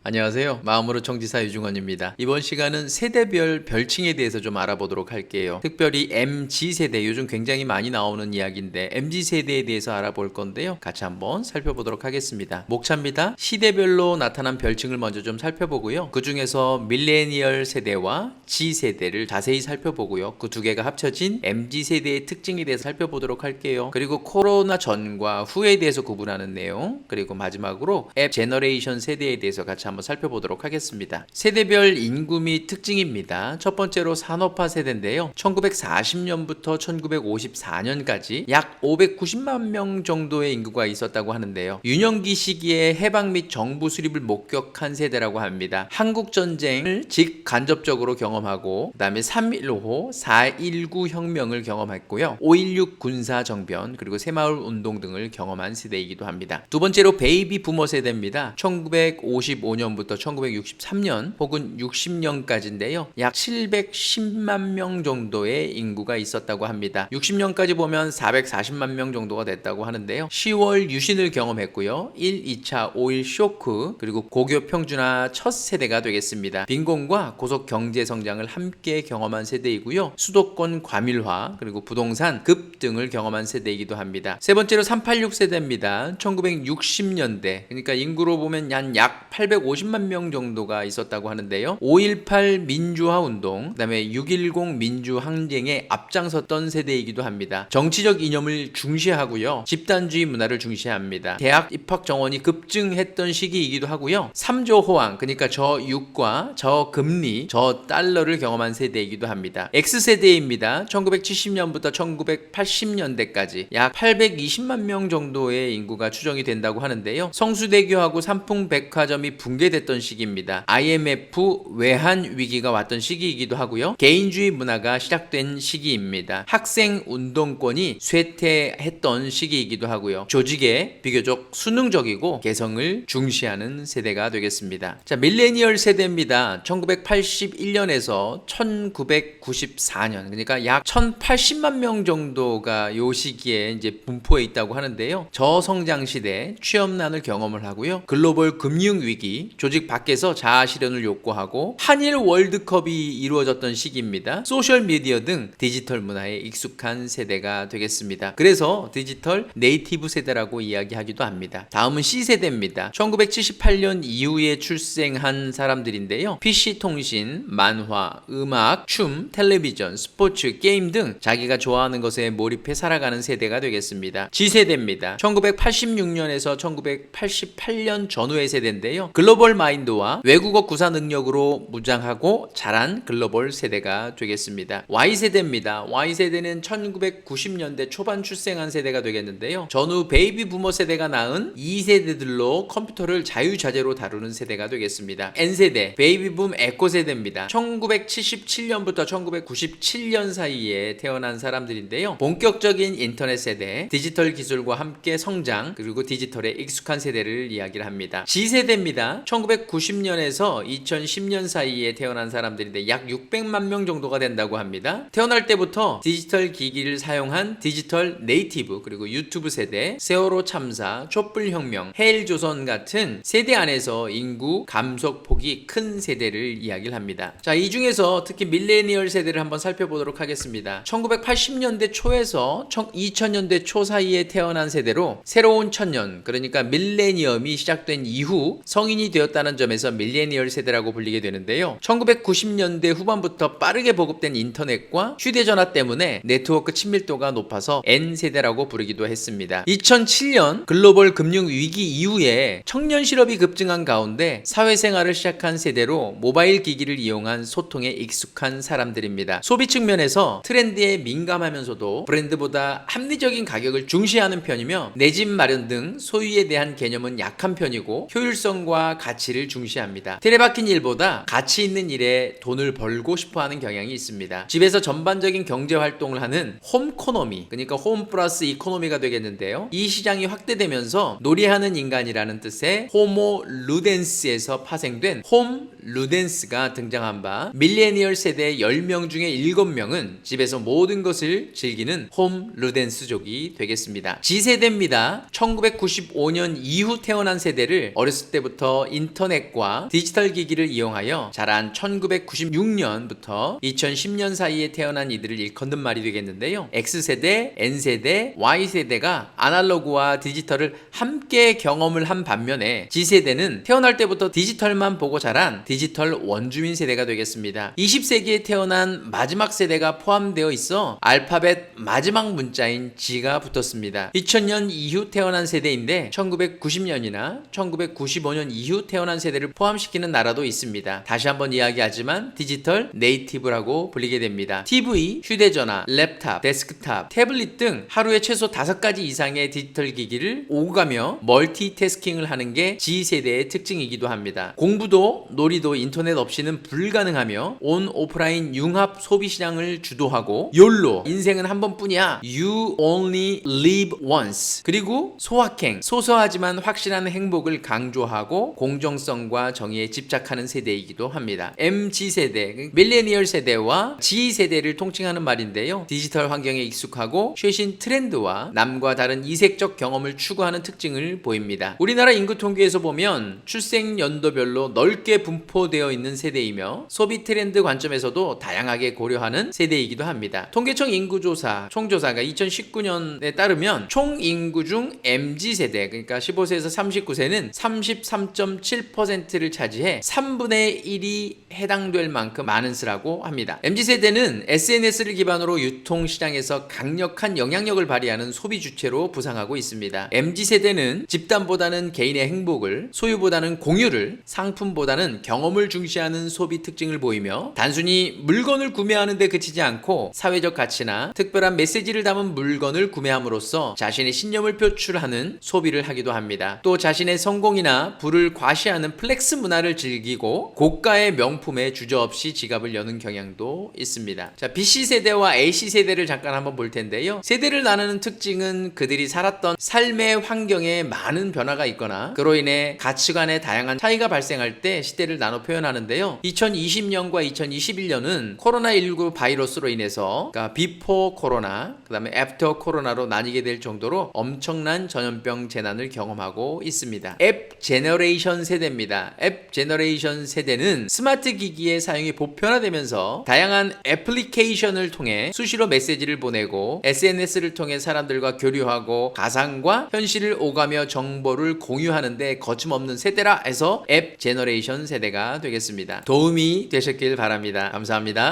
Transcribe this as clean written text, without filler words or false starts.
안녕하세요. 마음으로 청지사 유중원입니다. 이번 시간은 세대별 별칭에 대해서 좀 알아보도록 할게요. 특별히 MZ세대, 요즘 굉장히 많이 나오는 이야기인데 MZ세대에 대해서 알아볼 건데요. 같이 한번 살펴보도록 하겠습니다. 목차입니다. 시대별로 나타난 별칭을 먼저 좀 살펴보고요. 그 중에서 밀레니얼 세대와 G세대를 자세히 살펴보고요. 그 두 개가 합쳐진 MZ세대의 특징에 대해서 살펴보도록 할게요. 그리고 코로나 전과 후에 대해서 구분하는 내용, 그리고 마지막으로 앱 제너레이션 세대에 대해서 같이 한번 살펴보도록 하겠습니다. 세대별 인구 및 특징입니다. 첫 번째로 산업화 세대인데요. 1940년부터 1954년까지 약 590만 명 정도의 인구가 있었다고 하는데요. 유년기 시기에 해방 및 정부 수립을 목격한 세대라고 합니다. 한국전쟁을 직간접적으로 경험하고 그 다음에 3.15, 4.19 혁명을 경험했고요. 5.16 군사정변 그리고 새마을 운동 등을 경험한 세대이기도 합니다. 두 번째로 베이비 부머 세대입니다. 1955년부터 1963년 혹은 60년까지인데요. 약 710만 명 정도의 인구가 있었다고 합니다. 60년까지 보면 440만 명 정도가 됐다고 하는데요. 10월 유신을 경험했고요. 1, 2차 5.1 쇼크 그리고 고교 평준화 첫 세대가 되겠습니다. 빈곤과 고속 경제 성장을 함께 경험한 세대이고요. 수도권 과밀화 그리고 부동산 급등을 경험한 세대이기도 합니다. 세 번째로 386 세대입니다. 1960년대 그러니까 인구로 보면 약 850만 명 정도가 있었다고 하는데요. 5.18 민주화 운동, 그 다음에 6.10 민주항쟁에 앞장섰던 세대이기도 합니다. 정치적 이념을 중시하고요. 집단주의 문화를 중시합니다. 대학 입학 정원이 급증했던 시기이기도 하고요. 3조 호황, 그러니까 저유가, 저금리, 저달러를 경험한 세대이기도 합니다. X세대입니다. 1970년부터 1980년대까지 약 820만 명 정도의 인구가 추정이 된다고 하는데요. 성수대교하고 삼풍백화점이 붕괴됐던 시기입니다. IMF 외환 위기가 왔던 시기이기도 하고요. 개인주의 문화가 시작된 시기입니다. 학생 운동권이 쇠퇴했던 시기이기도 하고요. 조직에 비교적 수능적이고 개성을 중시하는 세대가 되겠습니다. 자, 밀레니얼 세대입니다. 1981년에서 1994년 그러니까 약 1080만 명 정도가 요 시기에 이제 분포해 있다고 하는데요. 저성장 시대, 취업난을 경험을 하고요. 글로벌 금융 위기, 조직 밖에서 자아 실현을 욕구하고 한일 월드컵이 이루어졌던 시기입니다. 소셜 미디어 등 디지털 문화에 익숙한 세대가 되겠습니다. 그래서 디지털 네이티브 세대라고 이야기하기도 합니다. 다음은 C세대입니다. 1978년 이후에 출생한 사람들인데요. PC 통신, 만화, 음악, 춤, 텔레비전, 스포츠, 게임 등 자기가 좋아하는 것에 몰입해 살아가는 세대가 되겠습니다. G세대입니다. 1986년에서 1988년 전후의 세대인데요. 글로벌 마인드와 외국어 구사 능력으로 무장하고 자란 글로벌 세대가 되겠습니다. Y세대입니다. Y세대는 1990년대 초반 출생한 세대가 되겠는데요. 전후 베이비 부머 세대가 낳은 2세대들로 컴퓨터를 자유자재로 다루는 세대가 되겠습니다. N세대, 베이비붐 에코 세대입니다. 1977년부터 1997년 사이에 태어난 사람들인데요. 본격적인 인터넷 세대, 디지털 기술과 함께 성장, 그리고 디지털에 익숙한 세대를 이야기를 합니다. G세대입니다. 1990년에서 2010년 사이에 태어난 사람들인데 약 600만 명 정도가 된다고 합니다. 태어날 때부터 디지털 기기를 사용한 디지털 네이티브, 그리고 유튜브 세대, 세월호 참사, 촛불혁명, 해일조선 같은 세대 안에서 인구 감소폭이 큰 세대를 이야기를 합니다. 자, 이 중에서 특히 밀레니얼 세대를 한번 살펴보도록 하겠습니다. 1980년대 초에서 2000년대 초 사이에 태어난 세대로 새로운 천년, 그러니까 밀레니엄이 시작된 이후 성인이 되었다는 점에서 밀레니얼 세대라고 불리게 되는데요. 1990년대 후반부터 빠르게 보급된 인터넷과 휴대전화 때문에 네트워크 친밀도가 높아서 N세대라고 부르기도 했습니다. 2007년 글로벌 금융 위기 이후에 청년 실업이 급증한 가운데 사회생활을 시작한 세대로 모바일 기기를 이용한 소통에 익숙한 사람들입니다. 소비 측면에서 트렌드에 민감하면서도 브랜드보다 합리적인 가격을 중시하는 편이며 내 집 마련 등 소유에 대한 개념은 약한 편이고 효율성과 가치를 중시합니다. 틀에박힌 일보다 가치 있는 일에 돈을 벌고 싶어하는 경향이 있습니다. 집에서 전반적인 경제 활동을 하는 홈코노미, 그러니까 홈 플러스 이코노미가 되겠는데요. 이 시장이 확대되면서 놀이하는 인간이라는 뜻의 호모 루덴스에서 파생된 홈 루덴스가 등장한 바 밀레니얼 세대 10명 중에 7명은 집에서 모든 것을 즐기는 홈 루덴스족이 되겠습니다. G세대입니다. 1995년 이후 태어난 세대를 어렸을 때부터 인터넷과 디지털 기기를 이용하여 자란 1996년부터 2010년 사이에 태어난 이들을 일컫는 말이 되겠는데요. X세대, N세대, Y세대가 아날로그와 디지털을 함께 경험을 한 반면에 G세대는 태어날 때부터 디지털만 보고 자란 디지털 원주민 세대가 되겠습니다. 20세기에 태어난 마지막 세대가 포함되어 있어 알파벳 마지막 문자인 G가 붙었습니다. 2000년 이후 태어난 세대인데 1990년이나 1995년 이후 태어난 세대를 포함시키는 나라도 있습니다. 다시 한번 이야기하지만 디지털 네이티브라고 불리게 됩니다. TV, 휴대전화, 랩탑, 데스크탑, 태블릿 등 하루에 최소 5가지 이상의 디지털 기기를 오가며 멀티태스킹을 하는 게 G세대의 특징이기도 합니다. 공부도 놀이도 인터넷 없이는 불가능하며 온 오프라인 융합 소비 시장을 주도하고 YOLO, 인생은 한 번뿐이야, You only live once, 그리고 소확행, 소소하지만 확실한 행복을 강조하고 공정성과 정의에 집착하는 세대이기도 합니다. MG세대, 밀레니얼 세대와 G세대를 통칭하는 말인데요. 디지털 환경에 익숙하고 최신 트렌드와 남과 다른 이색적 경험을 추구하는 특징을 보입니다. 우리나라 인구 통계에서 보면 출생 연도별로 넓게 분포되어 있는 세대이며 소비 트렌드 관점에서도 다양하게 고려하는 세대이기도 합니다. 통계청 인구조사 총조사가 2019년에 따르면 총 인구 중 MG세대, 그러니까 15세에서 39세는 33.7%를 차지해 3분의 1이 해당될 만큼 많은 수라고 합니다. MZ세대는 SNS를 기반으로 유통시장에서 강력한 영향력을 발휘하는 소비 주체로 부상하고 있습니다. MZ세대는 집단보다는 개인의 행복을, 소유보다는 공유를, 상품보다는 경험을 중시하는 소비 특징을 보이며 단순히 물건을 구매하는 데 그치지 않고 사회적 가치나 특별한 메시지를 담은 물건을 구매함으로써 자신의 신념을 표출하는 소비를 하기도 합니다. 또 자신의 성공이나 부를 과시하는 플렉스 문화를 즐기고 고가의 명품에 주저없이 지갑을 여는 경향도 있습니다. 자, BC세대와 AC세대를 잠깐 한번 볼 텐데요. 세대를 나누는 특징은 그들이 살았던 삶의 환경에 많은 변화가 있거나 그로 인해 가치관의 다양한 차이가 발생할 때 시대를 나눠 표현하는데요. 2020년과 2021년은 코로나19 바이러스로 인해서 그러니까 비포 코로나, 그 다음에 애프터 코로나로 나뉘게 될 정도로 엄청난 전염병 재난을 경험하고 있습니다. 앱 제너레이션 세대입니다. 앱 제너레이션 세대는 스마트 기기의 사용이 보편화되면서 다양한 애플리케이션을 통해 수시로 메시지를 보내고 SNS를 통해 사람들과 교류하고 가상과 현실을 오가며 정보를 공유하는데 거침없는 세대라 해서 앱 제너레이션 세대가 되겠습니다. 도움이 되셨길 바랍니다. 감사합니다.